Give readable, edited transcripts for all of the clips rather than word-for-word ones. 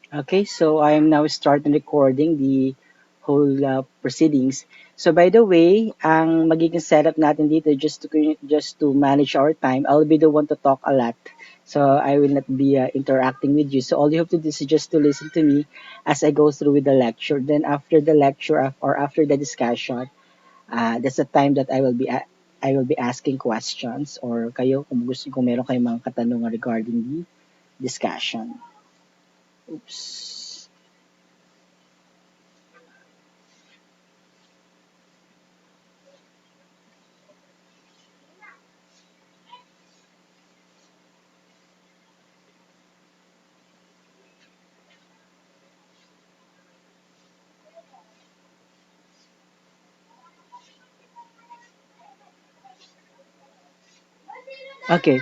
Okay, so I am now starting recording the whole proceedings. So by the way, ang magiging setup natin dito just to manage our time, I'll be the one to talk a lot. So I will not be interacting with you. So all you have to do is just to listen to me as I go through with the lecture. Then after the lecture or after the discussion, that's the time that I will be asking questions or kayo kung meron kayong mga katanungan regarding the discussion. Oops. Okay.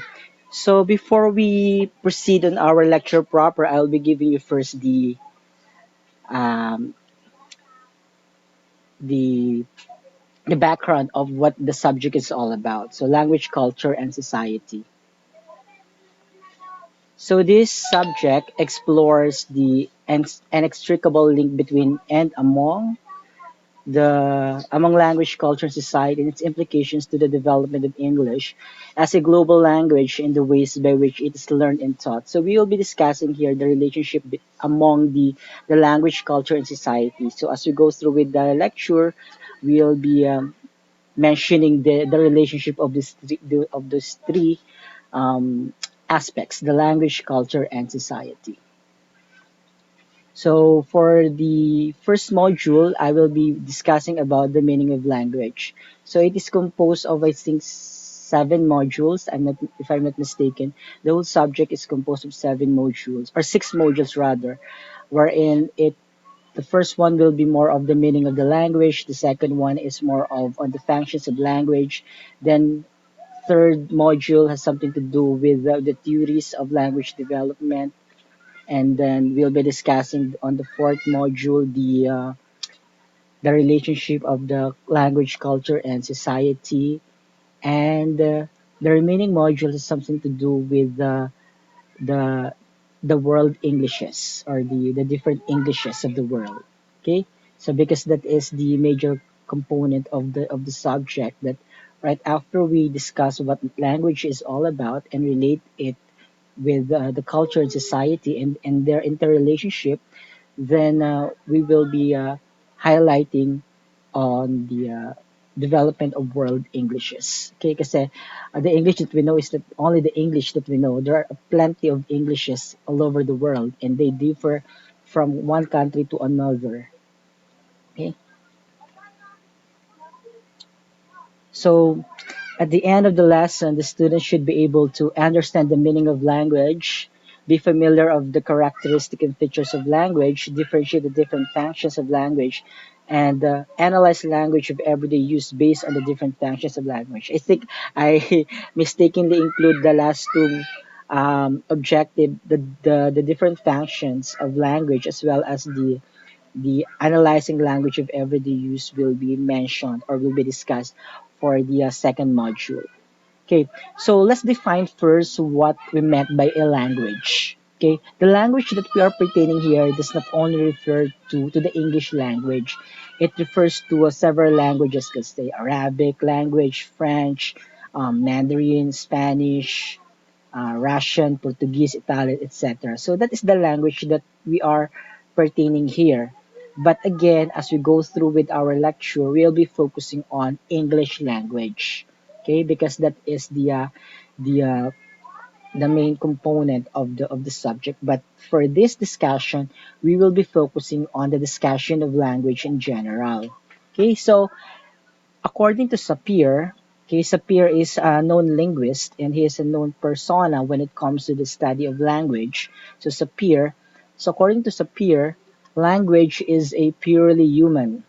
So before we proceed on our lecture proper, I'll be giving you first um, the the background of what the subject is all about. So language, culture, and society. So this subject explores the inextricable link between and among language, culture, and society and its implications to the development of English as a global language in the ways by which it is learned and taught. So we will be discussing here the relationship among the language, culture, and society. So as we go through with the lecture, we'll be mentioning the relationship of those three um, aspects: the language, culture, and society. So for the first module, I will be discussing about the meaning of language. So it is composed of I think seven modules. If I'm not mistaken. The whole subject is composed of seven modules or six modules rather, wherein it the first one will be more of the meaning of the language. The second one is more of on the functions of language. Then third module has something to do with the theories of language development, and then we'll be discussing on the fourth module the relationship of the language, culture, and society, and the remaining module has something to do with the the world Englishes or the different Englishes of the world. Okay, so because that is the major component of the subject that right after we discuss what language is all about and relate it with the culture and society and their interrelationship, then we will be highlighting on the development of world Englishes. Okay, kasi the English that we know is that only the English that we know. There are plenty of Englishes all over the world, and they differ from one country to another. Okay, so at the end of the lesson, the student should be able to understand the meaning of language, be familiar of the characteristic and features of language, differentiate the different functions of language, and analyze language of everyday use based on the different functions of language. I think I mistakenly include the last two objective, the different functions of language as well as the analyzing language of everyday use will be mentioned or will be discussed for the second module. Okay, so let's define first what we meant by a language. Okay, the language that we are pertaining here does not only refer to the English language. It refers to several languages, let's say Arabic language, French, Mandarin, Spanish, Russian, Portuguese, Italian, etc. So that is the language that we are pertaining here. But again, as we go through with our lecture, we'll be focusing on English language, okay? Because that is the uh, the main component of the subject. But for this discussion, we will be focusing on the discussion of language in general. Okay, so according to Sapir, okay, Sapir is a known linguist and he is a known persona when it comes to the study of language. So according to Sapir, language is a purely human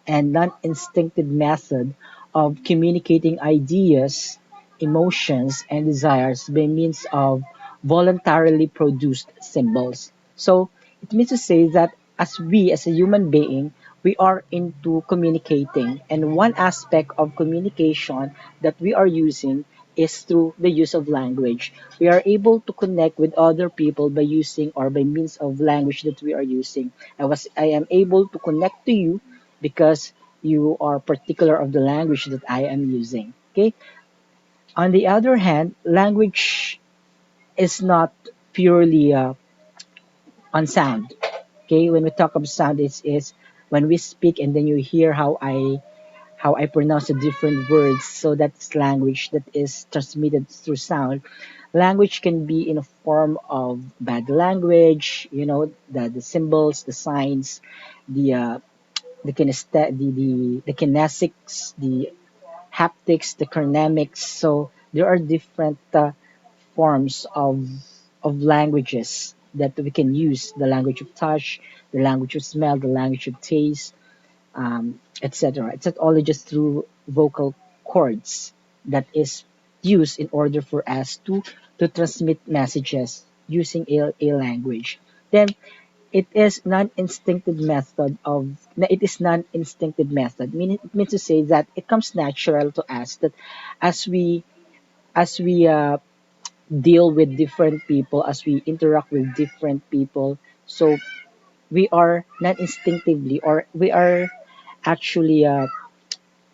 and non-instinctive method of communicating ideas, emotions, and desires by means of voluntarily produced symbols. So it means to say that as a human being, we are into communicating, and one aspect of communication that we are using is through the use of language. We are able to connect with other people by using or by means of language that we are using. I am able to connect to you because you are particular of the language that I am using. Okay. On the other hand, language is not purely on sound. Okay, when we talk of sound, it's when we speak and then you hear how I pronounce the different words. So that's language that is transmitted through sound. Language can be in a form of bad language, the symbols, the signs, the the kinesics, the haptics, the kinemics. So there are different forms of languages that we can use: the language of touch, the language of smell, the language of taste, etc. It's not only just through vocal cords that is used in order for us to transmit messages using a language. Then it is non-instinctive method. It means to say that it comes natural to us that as we deal with different people, as we interact with different people, so we are not instinctively, or we are actually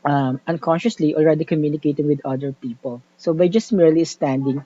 unconsciously already communicating with other people. So by just merely standing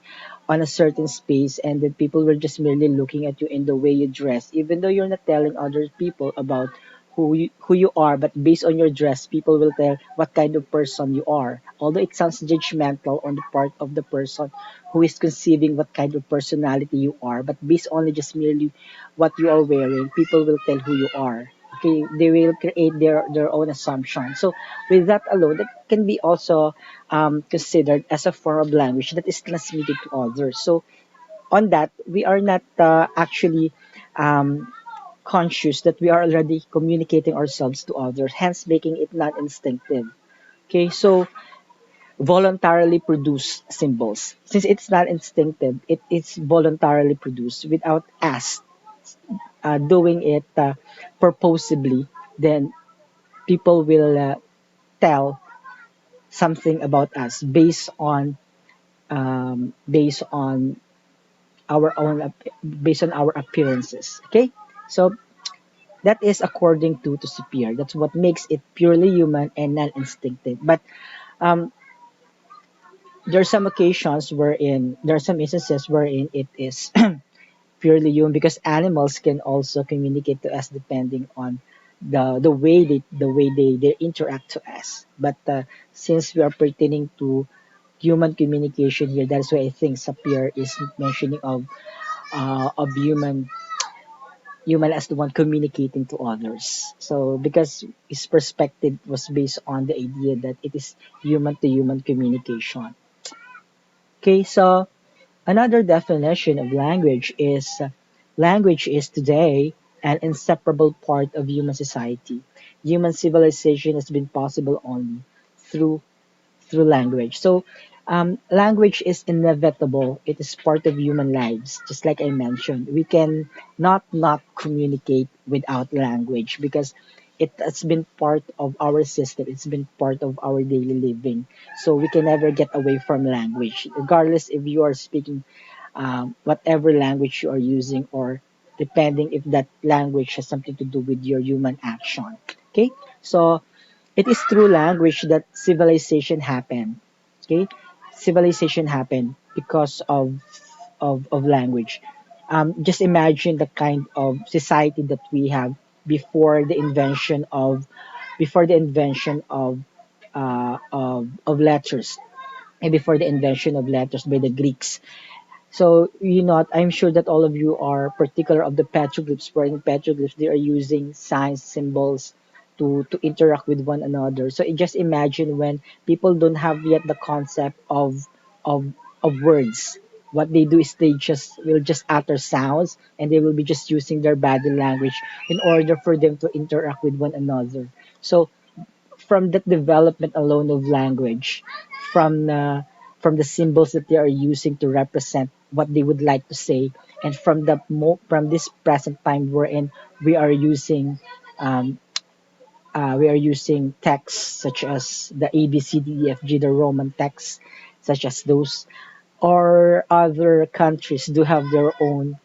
on a certain space and then people were just merely looking at you in the way you dress, even though you're not telling other people about who you are, but based on your dress, people will tell what kind of person you are. Although it sounds judgmental on the part of the person who is conceiving what kind of personality you are, but based only just merely what you are wearing, people will tell who you are. Okay, they will create their own assumption. So with that alone, that can be also considered as a form of language that is transmitted to others. So on that, we are not actually um, conscious that we are already communicating ourselves to others, hence making it not instinctive. Okay, so voluntarily produce symbols. Since it's not instinctive, it is voluntarily produced without us doing it purposibly, then people will tell something about us based on our own based on our appearances. Okay, so that is according to Sapir. That's what makes it purely human and non-instinctive. But um, there are some occasions wherein there are some instances wherein it is purely human, because animals can also communicate to us depending on the way they interact to us. But since we are pertaining to human communication here, that's why I think Sapir is mentioning of human as the one communicating to others. So because his perspective was based on the idea that it is human to human communication. Okay, so another definition of language is today an inseparable part of human society. Human civilization has been possible only through through language. So, language is inevitable. It is part of human lives. Just like I mentioned, we can not communicate without language because it has been part of our system. It's been part of our daily living. So we can never get away from language, regardless if you are speaking whatever language you are using, or depending if that language has something to do with your human action. Okay, so it is through language that civilization happened. Okay, civilization happened because of language. Just imagine the kind of society that we have before the invention of letters, and before the invention of letters by the Greeks. So I'm sure that all of you are particular of the petroglyphs. Where in petroglyphs they are using signs, symbols to interact with one another. So just imagine when people don't have yet the concept of of words. What they do is they just will just utter sounds, and they will be just using their body language in order for them to interact with one another. So from that development alone of language, from the from the symbols that they are using to represent what they would like to say, and from this present time wherein we are using um, texts such as the A B C D E F G, the Roman text, such as those, or other countries do have their own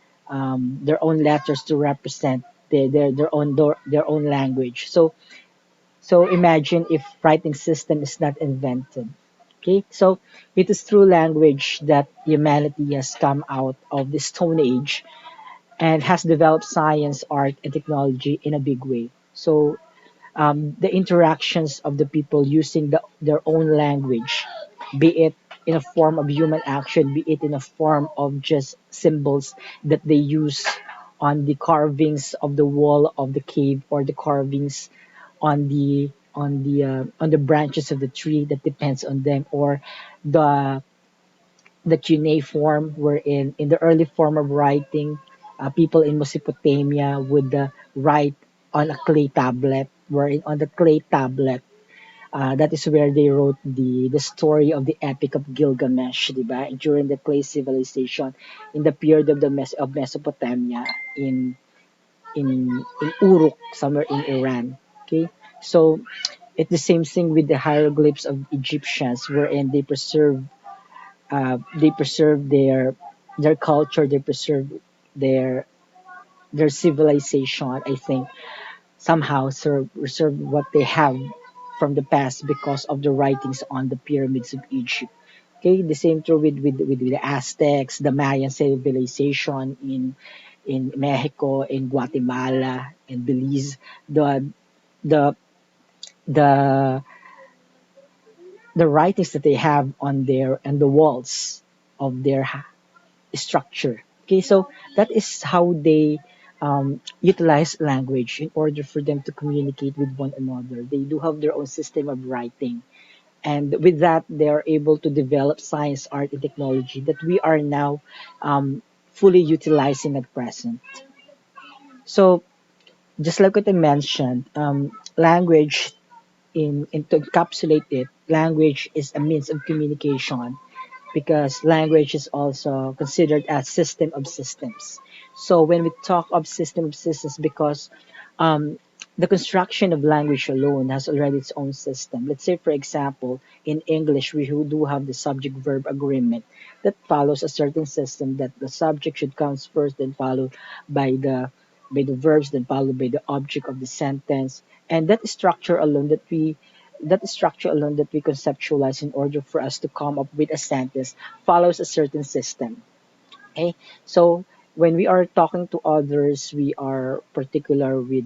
letters to represent their own language. So imagine if writing system is not invented. Okay, so it is through language that humanity has come out of the Stone Age and has developed science, art, and technology in a big way. So the interactions of the people using their own language, be it in a form of human action, be it in a form of just symbols that they use on the carvings of the wall of the cave, or the carvings on the branches of the tree, that depends on them, or the cuneiform, wherein in the early form of writing, people in Mesopotamia would write on a clay tablet, wherein on the clay tablet, that is where they wrote the story of the Epic of Gilgamesh, diba? During the clay civilization in the period of of Mesopotamia, in Uruk, somewhere in Iran. Okay, so it's the same thing with the hieroglyphs of Egyptians, wherein they preserve their culture, they preserve their civilization. I think somehow preserve what they have from the past because of the writings on the pyramids of Egypt. Okay, the same true with the Aztecs, the Mayan civilization in Mexico, in Guatemala, in Belize. The the the writings that they have on their and the walls of their structure. Okay, so that is how they utilize language in order for them to communicate with one another. They do have their own system of writing. And with that, they are able to develop science, art, and technology that we are now fully utilizing at present. So, just like what I mentioned, language, to encapsulate it, language is a means of communication, because language is also considered as system of systems. So when we talk of system of systems, because um, the construction of language alone has already its own system. Let's say, for example, in English, we do have the subject-verb agreement that follows a certain system, that the subject should come first, then followed by the verbs, then followed by the object of the sentence, and that structure alone that we conceptualize in order for us to come up with a sentence follows a certain system. Okay, so when we are talking to others, we are particular with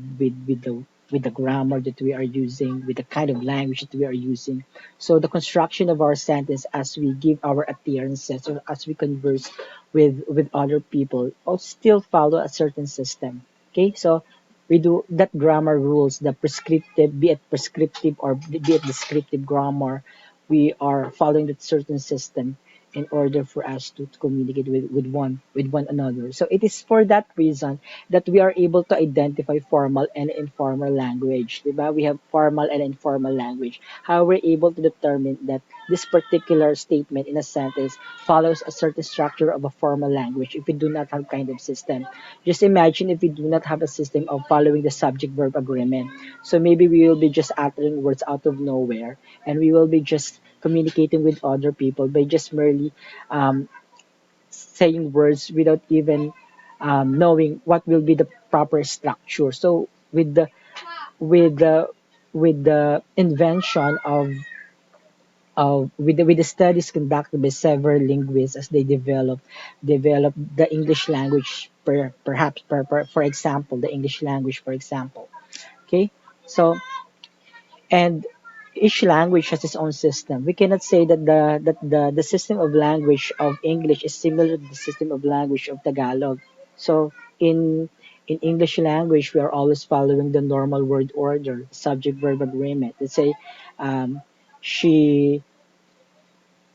the grammar that we are using, with the kind of language that we are using. So the construction of our sentence, as we give our appearances, or as we converse with other people, all still follow a certain system. Okay, so we do that grammar rules, the prescriptive, be it prescriptive or be it descriptive grammar, we are following that certain system in order for us to communicate with one another. So it is for that reason that we are able to identify formal and informal language. Diba? We have formal and informal language. How we're able to determine that this particular statement in a sentence follows a certain structure of a formal language if we do not have kind of system. Just imagine if we do not have a system of following the subject verb agreement. So maybe we will be just uttering words out of nowhere, and we will be just communicating with other people by just merely um, saying words without even knowing what will be the proper structure. So with the with the invention of with the studies conducted by several linguists, as they develop the English language, perhaps for example, the English language, for example. Okay, so, and each language has its own system. We cannot say that the system of language of English is similar to the system of language of Tagalog. So in English language, we are always following the normal word order, subject verb agreement. Let's say um, she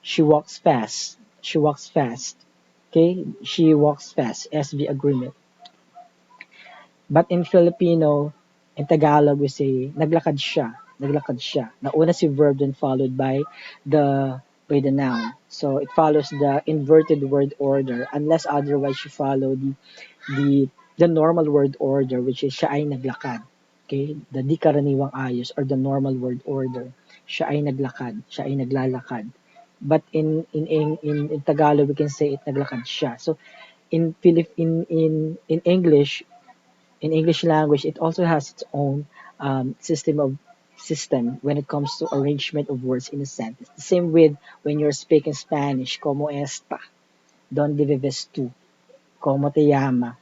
she walks fast. She walks fast. Okay, she walks fast. SB agreement. But in Filipino, in Tagalog, we say, naglakad siya. Naglakad siya. Nauna si verb, then followed by the noun. So it follows the inverted word order, unless otherwise you follow the the normal word order, which is siya ay naglakad. Okay? The di karaniwang ayos, or the normal word order. Siya ay naglakad. Siya ay naglalakad. but in Tagalog we can say it naglakad siya. So in English, in English language, it also has its own system when it comes to arrangement of words in a sentence. The same with when you're speaking Spanish, como esta, donde vives tú, como te llama.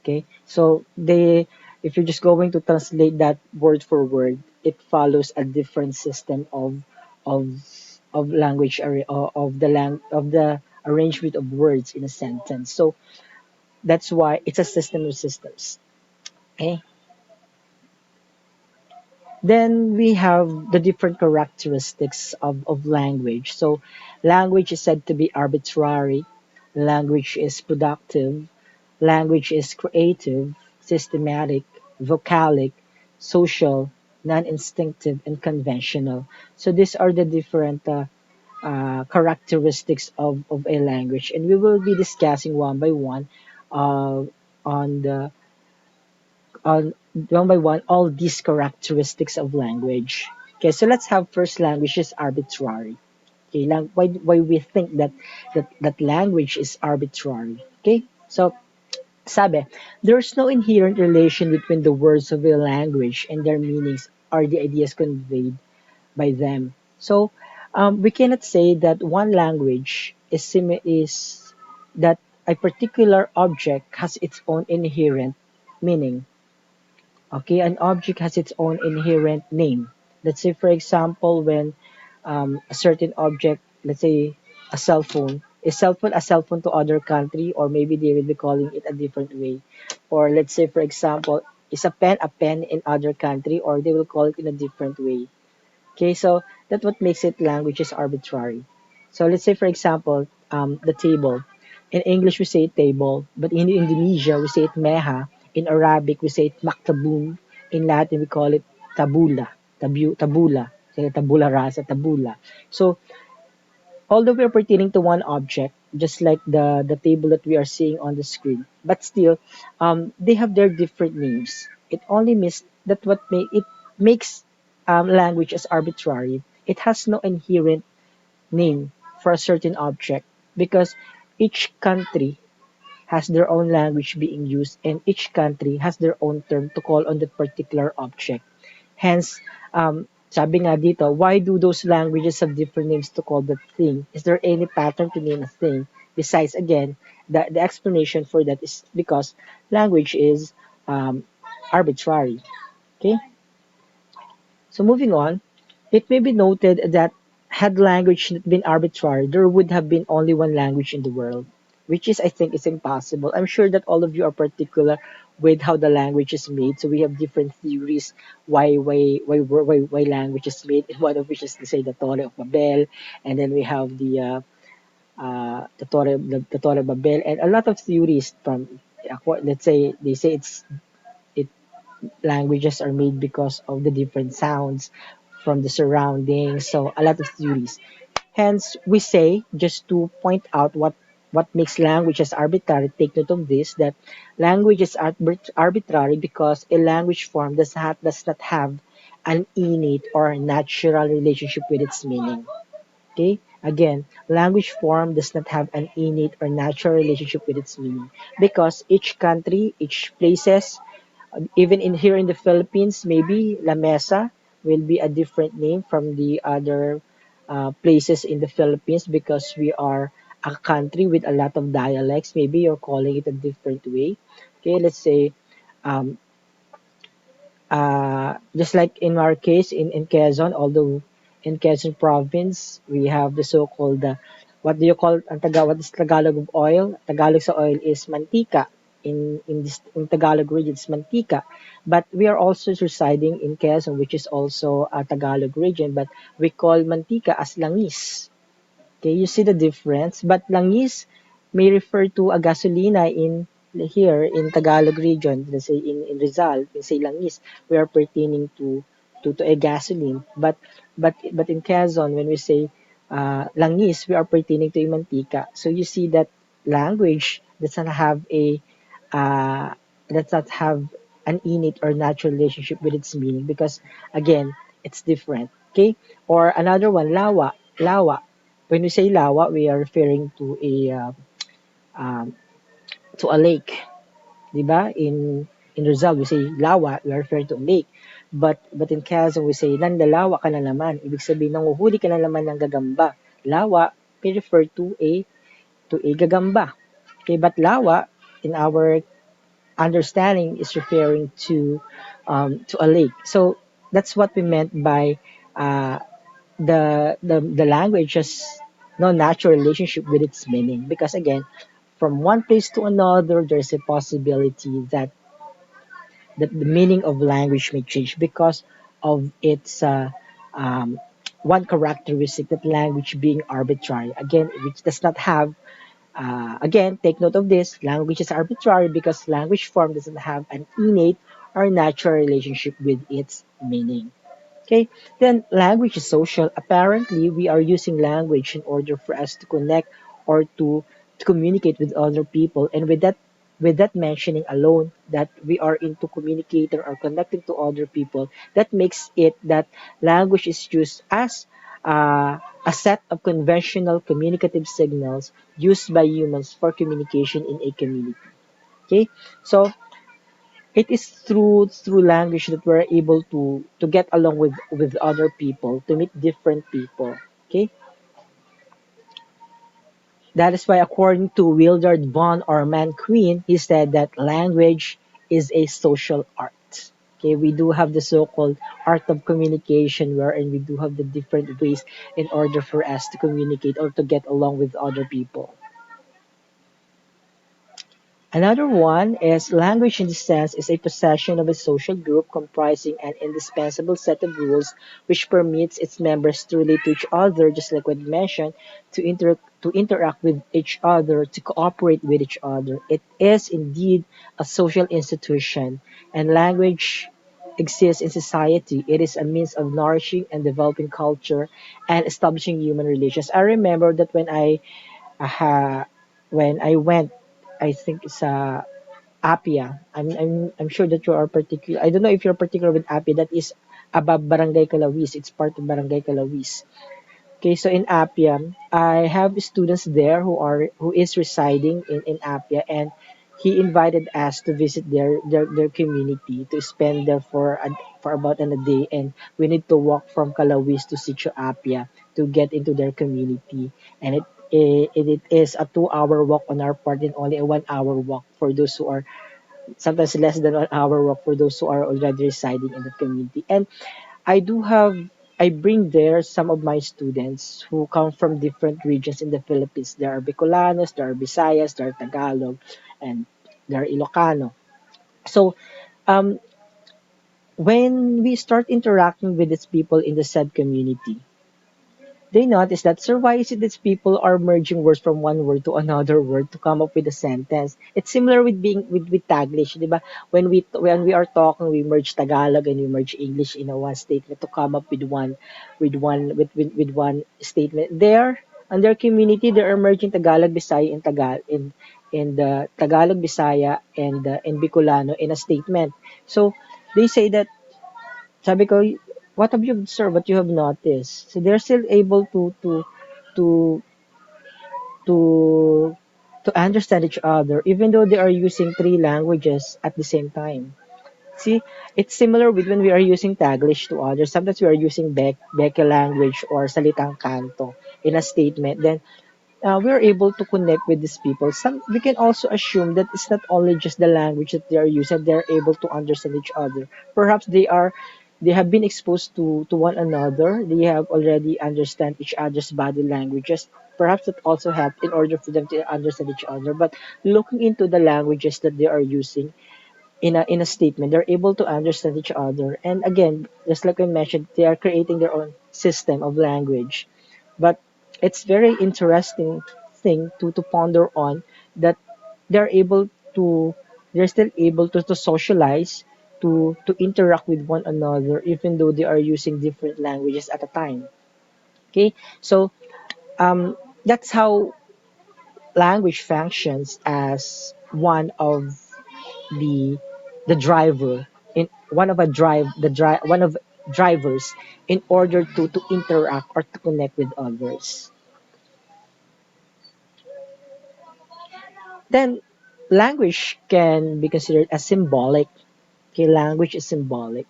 Okay, so if you're just going to translate that word for word, it follows a different system of of language of the arrangement of words in a sentence. So that's why it's a system of systems. Okay. Then we have the different characteristics of language. So language is said to be arbitrary, language is productive, language is creative, systematic, vocalic, social, non-instinctive, and conventional. So these are the different characteristics of a language, and we will be discussing one by one uh, on the on one by one all these characteristics of language. Okay, so let's have first language is arbitrary. Okay, why we think that language is arbitrary. Okay, so sabi, there's no inherent relation between the words of a language and their meanings or the ideas conveyed by them. So we cannot say that one language is that a particular object has its own inherent meaning. Okay, an object has its own inherent name. Let's say, for example, when a certain object, let's say a cell phone, is cell phone a cell phone to other country, or maybe they will be calling it a different way. Or let's say, for example, is a pen in other country, or they will call it in a different way. Okay, so that's what makes it language is arbitrary. So let's say, for example, the table. In English, we say table, but in Indonesia, we say it meha. In Arabic, we say it maktabun. In Latin, we call it tabula, tabula, say tabula rasa, tabula. So although we are pertaining to one object, just like the table that we are seeing on the screen, but still, they have their different names. It only means that it makes language as arbitrary. It has no inherent name for a certain object because each country has their own language being used and each country has their own term to call on the particular object. Hence, sabi nga dito, why do those languages have different names to call that thing? Is there any pattern to name a thing? Besides, again, the explanation for that is because language is arbitrary. Okay? So moving on, it may be noted that had language not been arbitrary, there would have been only one language in the world, which is, I think, is impossible. I'm sure that all of you are particular with how the language is made. So we have different theories why language is made. And one of which is to say the Torah of Babel, and then we have the Torah of Babel, and a lot of theories from let's say they say it languages are made because of the different sounds from the surroundings. So a lot of theories. Hence, we say, just to point out what makes languages arbitrary, take note of this, that language is arbitrary because a language form does not have an innate or natural relationship with its meaning. Okay? Again, language form does not have an innate or natural relationship with its meaning because each country, each places, even in here in the Philippines, maybe La Mesa will be a different name from the other places in the Philippines because we are a country with a lot of dialects. Maybe you're calling it a different way. Okay, let's say um, just like in our case in Quezon, although in Quezon province, we have the so-called, what do you call, what is Tagalog of oil? Tagalog sa oil is mantika. In Tagalog region, it's mantika. But we are also residing in Quezon, which is also a Tagalog region, but we call mantika as langis. Okay, you see the difference? But langis may refer to a gasolina in here in Tagalog region. Let's say in Rizal, we say langis, we are pertaining to a gasoline. But in Quezon, when we say langis, we are pertaining to a mantika. So you see that language uh, does not have an innate or natural relationship with its meaning because again, it's different. Okay? Or another one, lawa. Lawa. when we say lawa, we are referring um, to a lake, di ba? In Rizal, we say lawa, we are referring to a lake. But in Quezon, we say nandalawa ka na naman. Ibig sabihin, nanguhuli ka na naman ng gagamba. Lawa, we refer to a gagamba. Okay, but lawa, in our understanding, is referring to a lake. So that's what we meant by uh, the language has no natural relationship with its meaning, because again, from one place to another, there's a possibility that the meaning of language may change because of its um, one characteristic, that language being arbitrary, again, which does not have again, take note of this, language is arbitrary because language form doesn't have an innate or natural relationship with its meaning. Okay, then language is social. Apparently, we are using language in order for us to connect or to communicate with other people. And with that mentioning alone, that we are into communicating or connecting to other people, that makes it that language is used as a set of conventional communicative signals used by humans for communication in a community. Okay, so it is through language that we're able to get along with other people, to meet different people. Okay, that is why, according to Wildard von Orman Queen, he said that language is a social art. Okay, we do have the so-called art of communication, wherein we do have the different ways in order for us to communicate or to get along with other people. Another one is language in this sense is a possession of a social group comprising an indispensable set of rules which permits its members to relate to each other, just like what you mentioned, to interact with each other, to cooperate with each other. It is indeed a social institution, and language exists in society. It is a means of nourishing and developing culture and establishing human relations. I remember that uh, when I went, I think it's Apia. I'm sure that you are particular. I don't know if you're particular with Apia. That is above Barangay Calawis. It's part of Barangay Calawis. Okay, so in Apia, I have students there who is residing in Apia, and he invited us to visit their community, to spend there for about a day, and we need to walk from Calawis to Sitio Apia to get into their community, and it is a 2 hour walk on our part and only a 1 hour walk for those who are, sometimes less than 1 hour walk for those who are already residing in the community. And I do have I bring there some of my students who come from different regions in the Philippines. There are Bicolanos, there are Visayas, there are Tagalog, and there are Ilocano. So um, when we start interacting with these people in the said community, they notice that, sir, why is it that people are merging words from one word to another word to come up with a sentence? It's similar with being with Taglish, di ba? When we are talking, we merge Tagalog and we merge English in a one statement to come up with one statement. There, on their community, they are merging Tagalog, Bisaya, and the Tagalog, Bisaya, and Bicolano in a statement. So they say that, sabi ko, what have you observed? What you have noticed? So they're still able to to to understand each other, even though they are using three languages at the same time. See, it's similar with when we are using Taglish to others. Sometimes we are using Beke language or Salitang Kanto in a statement. Then we're able to connect with these people. We can also assume that it's not only just the language that they are using; they're able to understand each other. Perhaps they have been exposed to one another. They have already understand each other's body languages. Perhaps that also helped in order for them to understand each other. But looking into the languages that they are using in a statement, they're able to understand each other. And again, just like I mentioned, they are creating their own system of language. But it's very interesting thing to ponder on, that they're able to they're still able to socialize, to interact with one another, even though they are using different languages at a time. Okay, so that's how language functions as one of the the driver in one of a drive the drive one of drivers in order to interact or to connect with others. Then language can be considered as symbolic. Okay, language is symbolic.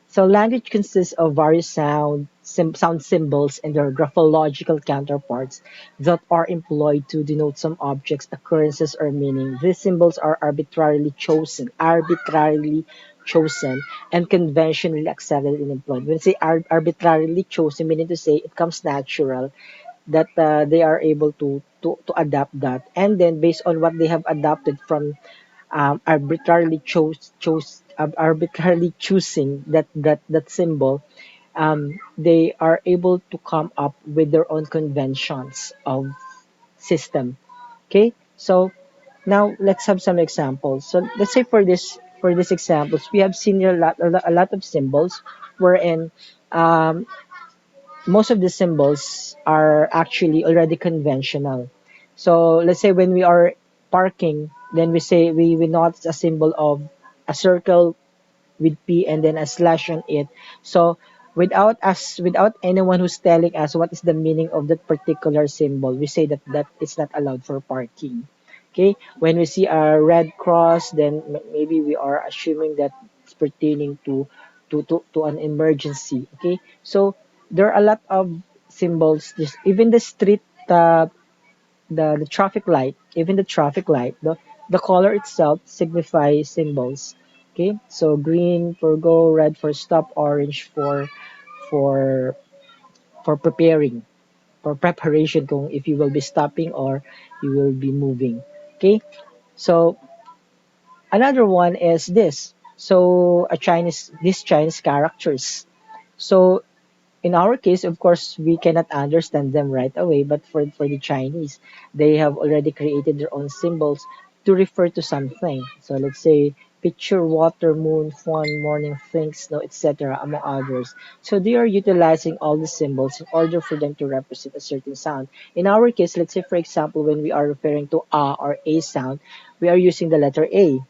So language consists of various sound symbols and their graphological counterparts that are employed to denote some objects, occurrences, or meaning. These symbols are arbitrarily chosen, and conventionally accepted and employed. When I say arbitrarily chosen, meaning to say it comes natural, that they are able to adapt that, and then based on what they have adapted from arbitrarily choosing that symbol, they are able to come up with their own conventions of system. Okay, so now let's have some examples. So let's say for these examples, we have seen a lot of symbols wherein most of the symbols are actually already conventional. So let's say when we are parking, then we notice a symbol of a circle with P and then a slash on it. So without anyone who's telling us what is the meaning of that particular symbol, we say that it's not allowed for parking. Okay, when we see a red cross, then maybe we are assuming that it's pertaining to an emergency. Okay, so there are a lot of symbols. Just even the street, the traffic light, even the traffic light, the color itself signifies symbols. Okay, so green for go, red for stop, orange for for preparing, for preparation kung if you will be stopping or you will be moving. Okay, so another one is this. So these Chinese characters. So in our case, of course, we cannot understand them right away, but for the Chinese, they have already created their own symbols to refer to something. So let's say picture, water, moon, fun, morning, things, snow, etc., among others. So they are utilizing all the symbols in order for them to represent a certain sound. In our case, let's say, for example, when we are referring to a or a sound, we are using the letter A.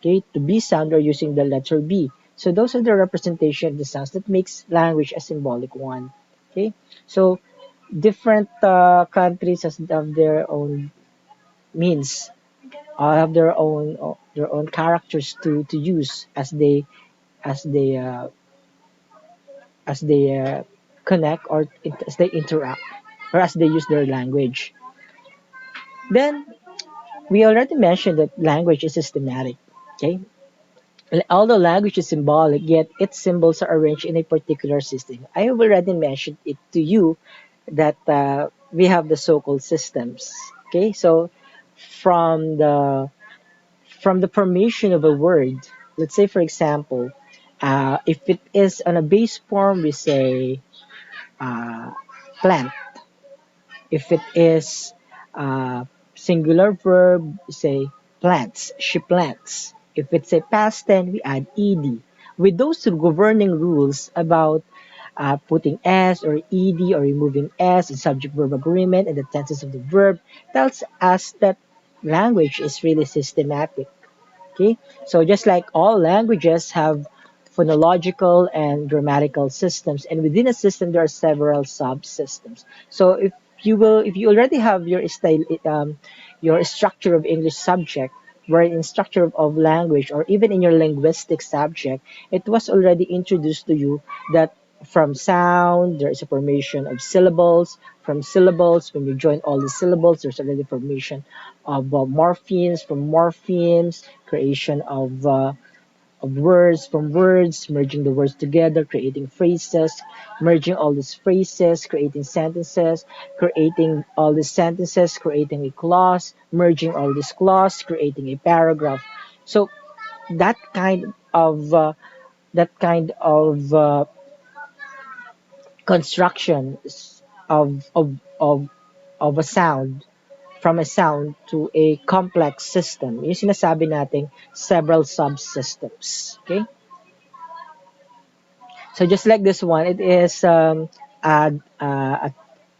Okay, to B sound, we're using the letter B. So those are the representation of the sounds that makes language a symbolic one. Okay, so different countries have their own means, have their own characters to use as they uh, as they connect or as they interact or as they use their language. Then we already mentioned that language is systematic. Okay, although language is symbolic, yet its symbols are arranged in a particular system. I have already mentioned it to you that we have the so-called systems. Okay, so from the from the formation of a word, let's say for example, if it is on a base form, we say uh, plant. If it is singular verb, we say plants. She plants. If it's a past tense, we add ed. With those governing rules about putting s or ed or removing s in subject verb agreement and the tenses of the verb tells us that language is really systematic. Okay, so just like all languages have phonological and grammatical systems, and within a system there are several subsystems. So if you already have your structure of English subject, where in structure of language or even in your linguistic subject, it was already introduced to you that from sound there is a formation of syllables. From syllables, when you join all the syllables, there's already formation of morphemes. From morphemes, creation of words. From words, merging the words together, creating phrases, merging all these phrases, creating sentences, creating all these sentences, creating a clause, merging all these clause, creating a paragraph. So that kind of construction of a sound, from a sound to a complex system. Yung sinasabi nating several subsystems. Okay? So just like this one, it is a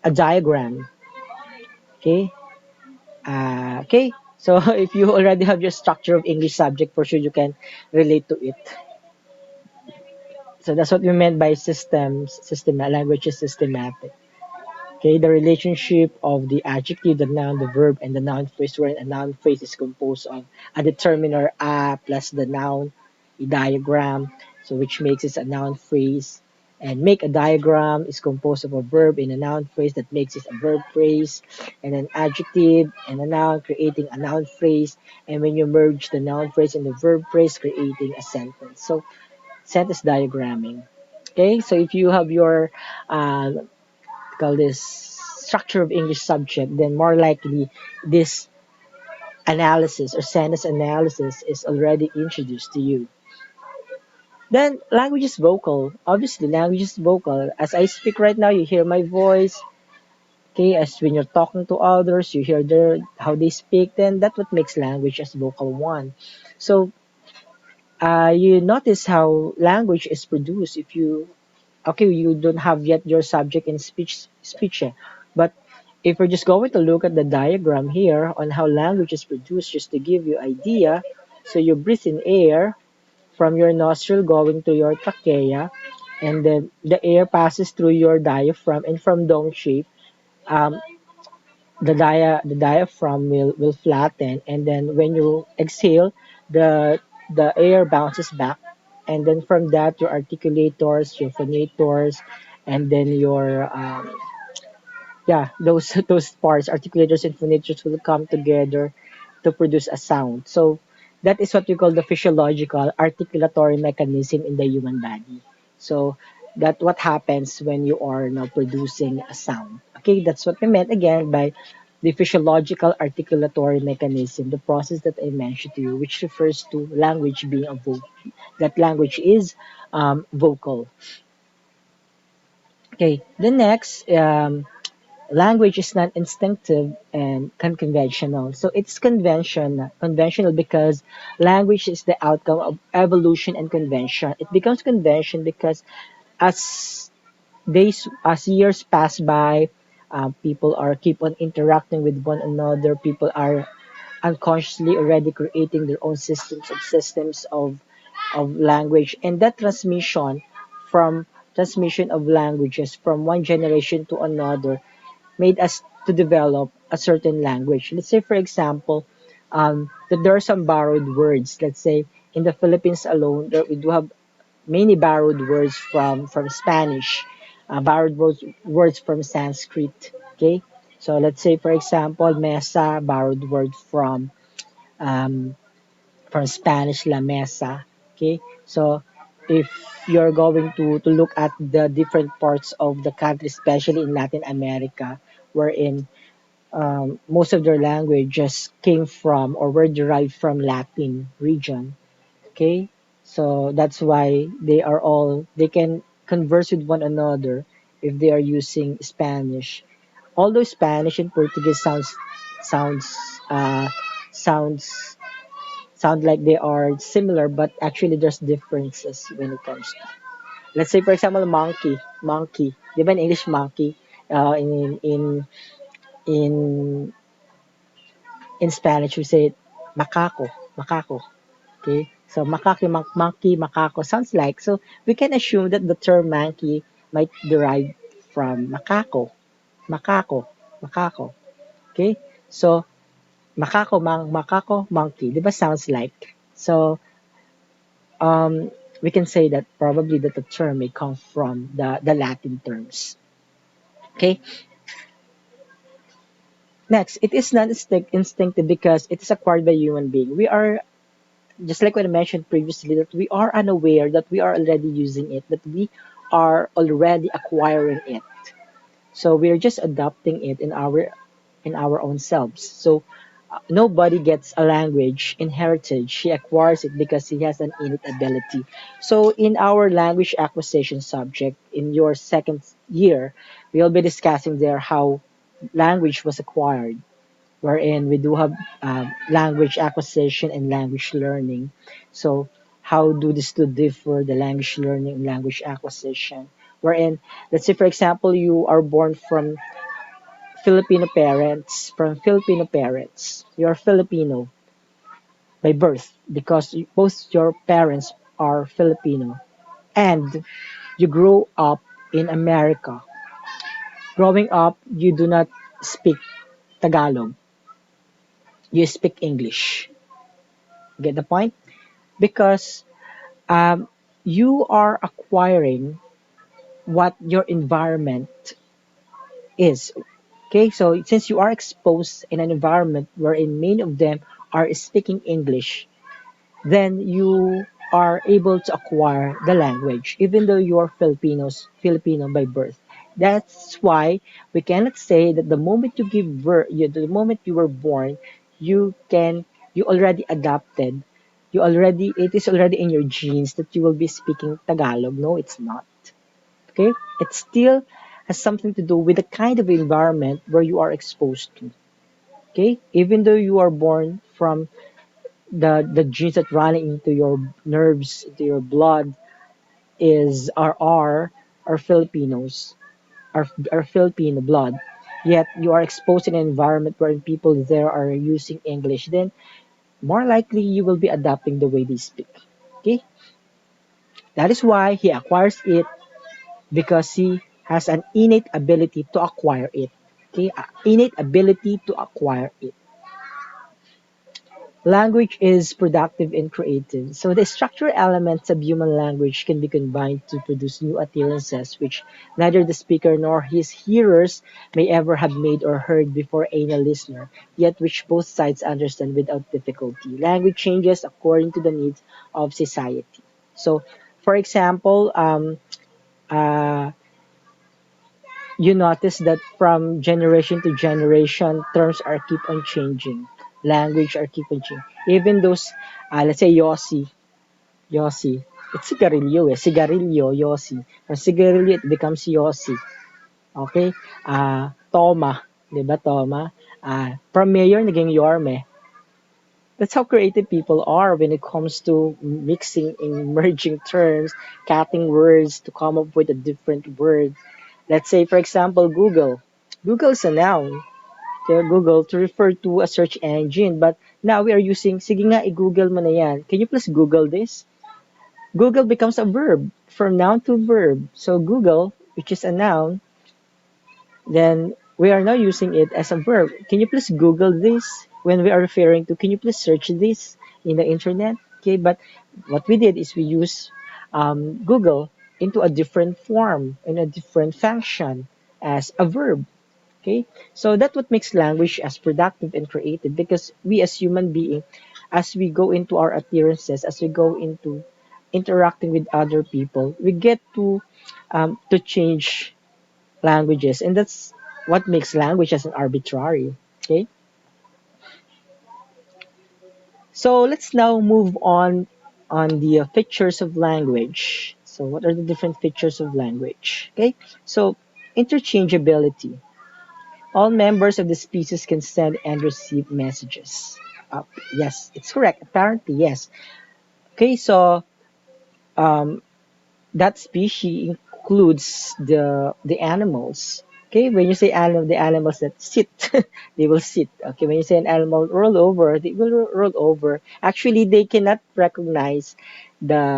diagram. Okay? Okay? So if you already have your structure of English subject, for sure you can relate to it. So that's what we meant by language is systematic. Okay, the relationship of the adjective, the noun, the verb, and the noun phrase, where a noun phrase is composed of a determiner a plus the noun, a diagram, so which makes it a noun phrase. And make a diagram is composed of a verb in a noun phrase that makes it a verb phrase, and an adjective and a noun creating a noun phrase. And when you merge the noun phrase and the verb phrase, creating a sentence. So sentence diagramming. Okay, so if you have your call this structure of English subject, then more likely this analysis or sentence analysis is already introduced to you. Then language is vocal. Obviously, language is vocal. As I speak right now, you hear my voice. Okay, as when you're talking to others, you hear their how they speak. Then that's what makes language as vocal one. So you notice how language is produced if you okay, you don't have yet your subject in speech yet. But if we're just going to look at the diagram here on how language is produced, just to give you idea, so you breathe in air from your nostril going to your trachea, and then the air passes through your diaphragm, and from dome shape, um, the diaphragm will flatten, and then when you exhale, the air bounces back, and then from that your articulators, your phonators, and then your yeah, those those parts, articulators and phonators, will come together to produce a sound. So that is what we call the physiological articulatory mechanism in the human body. So that what happens when you are now producing a sound. Okay, that's what we meant again by the physiological articulatory mechanism, the process that I mentioned to you, which refers to language being a vocal. That language is vocal. Okay, the next language is not instinctive and conventional. So it's conventional because language is the outcome of evolution and convention. It becomes convention because as as years pass by, people are keep on interacting with one another. People are unconsciously already creating their own systems of language, and that from transmission of languages from one generation to another made us to develop a certain language. Let's say, for example, that there are some borrowed words. Let's say in the Philippines alone, we do have many borrowed words from Spanish, words from Sanskrit. Okay, so let's say, for example, mesa, borrowed word um, from Spanish, la mesa. Okay, so if you're going to look at the different parts of the country, especially in Latin America, wherein most of their languages came from or were derived from Latin region. Okay, so that's why they can converse with one another if they are using Spanish. Although Spanish and Portuguese sounds uh, sounds sound like they are similar, but actually there's differences when it comes to. Let's say, for example, monkey. Di ba in English monkey? In in Spanish we say macaco. Okay, so monkey, macaco sounds like. So we can assume that the term monkey might derive from macaco. Okay, so macaco, monkey. Di ba sounds like? So um, we can say that probably that the term may come from the Latin terms. Okay, next, it is not instinctive because it is acquired by human being. We are just like what I mentioned previously, that we are unaware that we are already using it, that we are already acquiring it. So we're just adopting it in our own selves. So nobody gets a language inherited. He acquires it because he has an innate ability. So in our language acquisition subject in your second year, we'll be discussing there how language was acquired, wherein we do have language acquisition and language learning. So, how do these two differ, the language learning and language acquisition? Wherein, let's say, for example, you are born from Filipino parents. You're Filipino by birth because both your parents are Filipino. And you grow up in America. Growing up, you do not speak Tagalog, you speak English. Get the point? Because um, you are acquiring what your environment is. Okay, so since you are exposed in an environment wherein many of them are speaking English, then you are able to acquire the language, even though you are Filipino by birth. That's why we cannot say that the moment you give birth, the moment you were born, you can, you already adapted, it is already in your genes that you will be speaking Tagalog. No, it's not. Okay, it still has something to do with the kind of environment where you are exposed to. Okay, even though you are born from the genes that running into your nerves, into your blood is are Filipinos, are Filipino blood. Yet you are exposed in an environment where people there are using English, then more likely you will be adapting the way they speak. Okay, that is why he acquires it because he has an innate ability to acquire it. Okay, innate ability to acquire it. Language is productive and creative. So the structural elements of human language can be combined to produce new utterances which neither the speaker nor his hearers may ever have made or heard before a listener, yet which both sides understand without difficulty. Language changes according to the needs of society. So, for example, uh, you notice that from generation to generation, terms are keep on changing. Language are keep on changing. Even those, let's say Yossi. It's sigarilyo eh. Sigarilyo, Yossi. From sigarilyo, it becomes Yossi. Okay? Toma. Diba, Toma? From mayor, naging Yorme. That's how creative people are when it comes to mixing and merging terms, cutting words to come up with a different word. Let's say, for example, Google. Google is a noun. Okay, Google to refer to a search engine. But now we are using, sige nga, i-Google mo na yan. Can you please Google this? Google becomes a verb, from noun to verb. So Google, which is a noun, then we are now using it as a verb. Can you please Google this? When we are referring to, can you please search this in the internet? Okay, but what we did is we use Google into a different form, in a different function as a verb. Okay, so that's what makes language as productive and creative because we as human beings, as we go into our appearances, as we go into interacting with other people, we get to change languages, and that's what makes language as an arbitrary. Okay, so let's now move on the features of language. So what are the different features of language? Okay, so interchangeability. All members of the species can send and receive messages. Uh, yes, it's correct. Apparently, yes. Okay, so um, that species includes the animals. Okay, when you say animal, the animals that sit, they will sit. Okay, when you say an animal roll over, they will roll over. Actually, they could not recognize the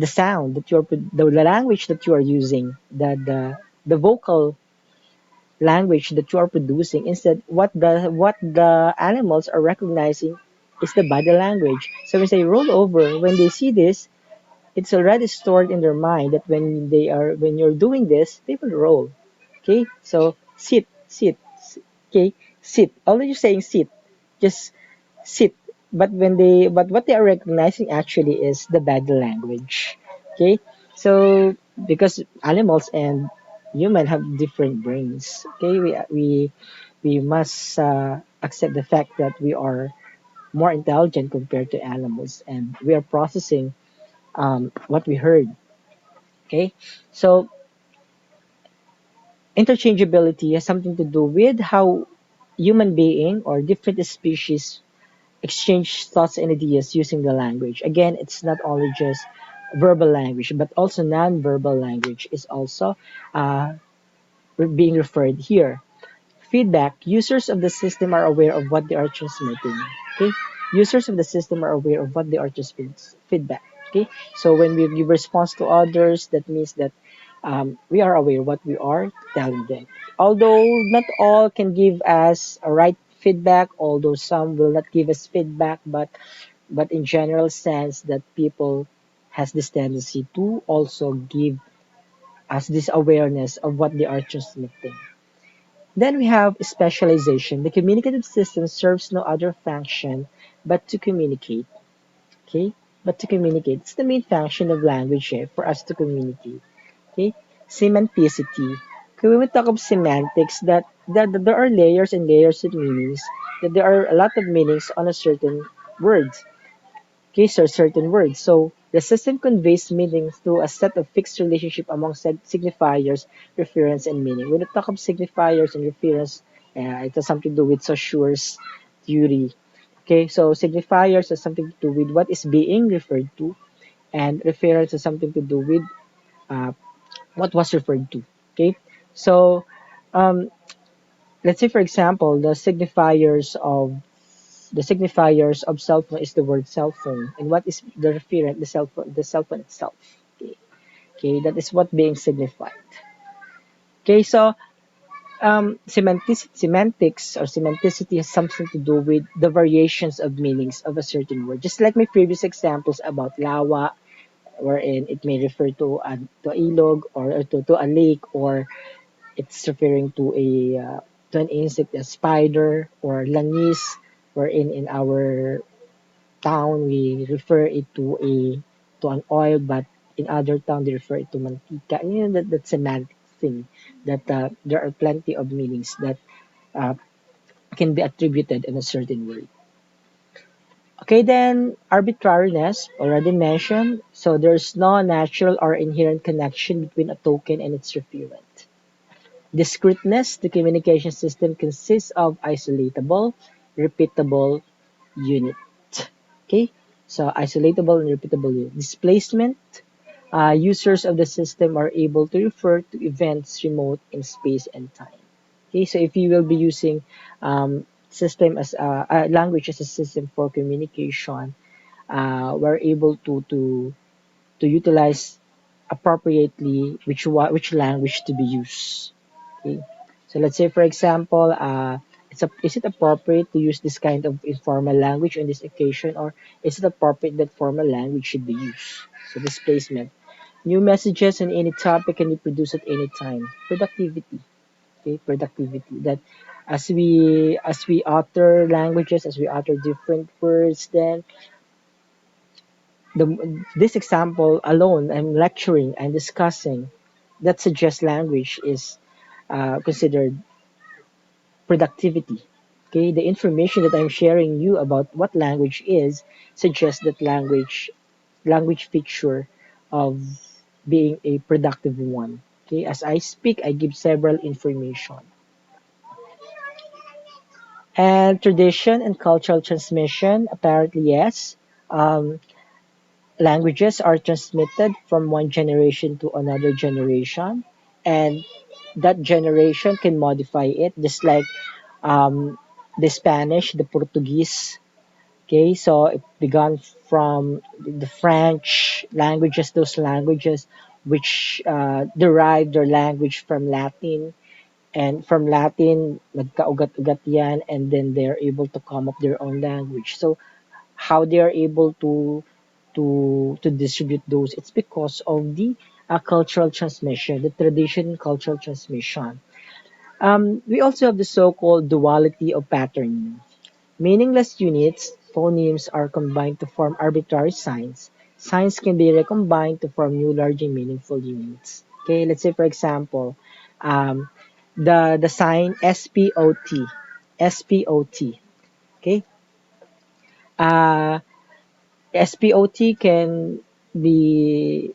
sound that the language that you are using, the vocal language that you are producing. Instead, what the animals are recognizing is the body language. So when they say roll over, when they see this, it's already stored in their mind that when you're doing this, they will roll. Okay, so okay, sit. Although you're saying sit, just sit. But what they are recognizing actually is the body language. Okay, so because animals and human have different brains. Okay, we must accept the fact that we are more intelligent compared to animals, and we are processing what we heard. Okay, so interchangeability has something to do with how human being or different species exchange thoughts and ideas using the language. Again, it's not only just verbal language, but also non-verbal language is also uh, being referred here. Feedback. Users of the system are aware of what they are transmitting. Okay, users of the system are aware of what they are transmitting. Feedback. Okay, so when we give response to others, that means that we are aware what we are telling them. Although not all can give us a right feedback, although some will not give us feedback, but in general sense that people has this tendency to also give us this awareness of what they are transmitting. Then we have specialization. The communicative system serves no other function but to communicate. Okay? But to communicate. It's the main function of language for us to communicate. Okay? Semanticity. Okay, when we talk of semantics, that there are layers and layers of meanings, that there are a lot of meanings on a certain word. Okay, so certain words. So the system conveys meaning through a set of fixed relationship among said signifiers, reference, and meaning. When we talk of signifiers and reference, it has something to do with Saussure's theory. Okay, so signifiers has something to do with what is being referred to, and reference has something to do with uh, what was referred to. Okay, so um, let's say for example, the signifiers of cell phone is the word cell phone, and what is the referent? The cell phone itself. Okay, okay, that is what being signified. Okay, so semantics or semanticity has something to do with the variations of meanings of a certain word. Just like my previous examples about lawa, wherein it may refer to a ilog or to a lake, or it's referring to an insect, a spider, or langis, wherein in our town we refer it to an oil, but in other town they refer it to mantika. You know, that semantic thing. That there are plenty of meanings that uh, can be attributed in a certain word. Okay, then arbitrariness already mentioned. So there's no natural or inherent connection between a token and its referent. Discreteness, the communication system consists of isolatable, repeatable unit. Okay, so isolatable and repeatable unit. Displacement, users of the system are able to refer to events remote in space and time. Okay, so if you will be using system as language as a system for communication, we're able to utilize appropriately which language to be used. Okay. So let's say, for example, is it appropriate to use this kind of informal language on this occasion, or is it appropriate that formal language should be used? So displacement. New messages on any topic can be produced at any time. Productivity. Okay, productivity. That as we utter languages, as we utter different words, then this example alone, I'm lecturing, I'm discussing, that suggests language is considered productivity. Okay, the information that I'm sharing you about what language is suggests that language feature of being a productive one. Okay, as I speak, I give several information. And tradition and cultural transmission, apparently yes. Um, Languages are transmitted from one generation to another generation, and that generation can modify it, just like um, the Spanish, the Portuguese. Okay, so it began from the French languages, those languages which derived their language from Latin, and from Latin, nagkaugat-ugat yan, and then they're able to come up their own language. So how they are able to distribute those, it's because of the cultural transmission, the tradition cultural transmission. We also have the so-called duality of patterning. Meaningless units, phonemes, are combined to form arbitrary signs. Signs can be recombined to form new larger meaningful units. Okay, let's say for example, um, the sign SPOT, SPOT. Okay, uh, SPOT can be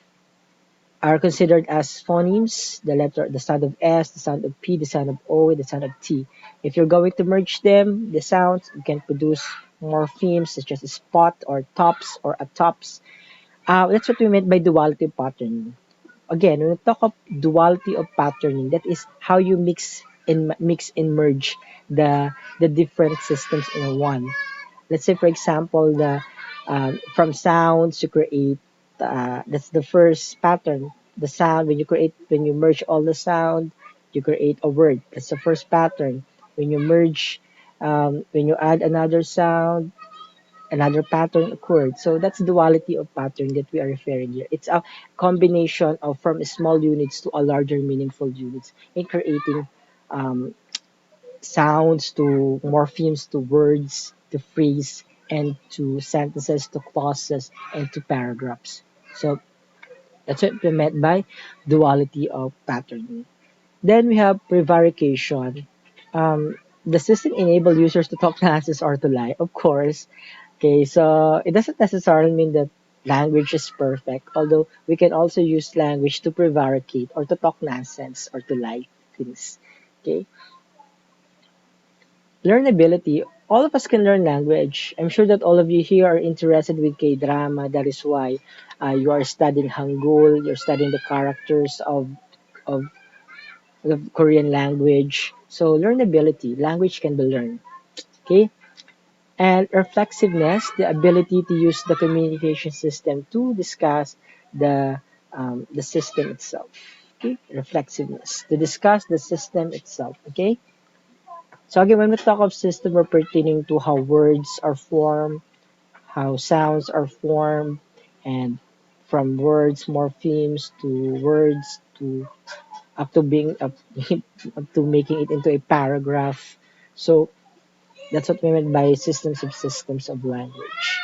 are considered as phonemes, the sound of S, the sound of P, the sound of O, the sound of T. If you're going to merge them, the sounds, you can produce morphemes such as spot or tops or a tops. That's what we meant by duality of patterning. Again, when we talk of duality of patterning, that is how you mix and merge the different systems in one. Let's say, for example, the from sounds you create. That's the first pattern. the sound, when you merge all the sound, you create a word. That's the first pattern. When you merge, when you add another sound, another pattern occurred. So that's duality of pattern that we are referring here. It's a combination of from small units to a larger meaningful units in creating um, sounds to morphemes to words to phrase and to sentences to clauses and to paragraphs. So that's what we meant by duality of pattern. Then we have prevarication. The system enable users to talk nonsense or to lie, of course. Okay, so it doesn't necessarily mean that language is perfect, although we can also use language to prevaricate or to talk nonsense or to lie things. Okay, learnability. All of us can learn language. I'm sure that all of you here are interested with K-drama. That is why you are studying Hangul, you're studying the characters of the Korean language. So learnability, language can be learned. Okay, and reflexiveness, the ability to use the communication system to discuss the system itself. Okay, reflexiveness to discuss the system itself. Okay, so again, when we talk of system, we're pertaining to how words are formed, how sounds are formed, and from words, morphemes to words to up to being up, up to making it into a paragraph. So that's what we meant by systems of language.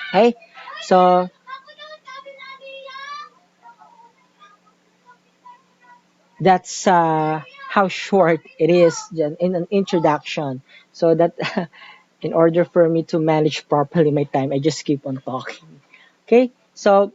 Okay, so that's how short it is in an introduction. So that in order for me to manage properly my time, I just keep on talking. Okay, so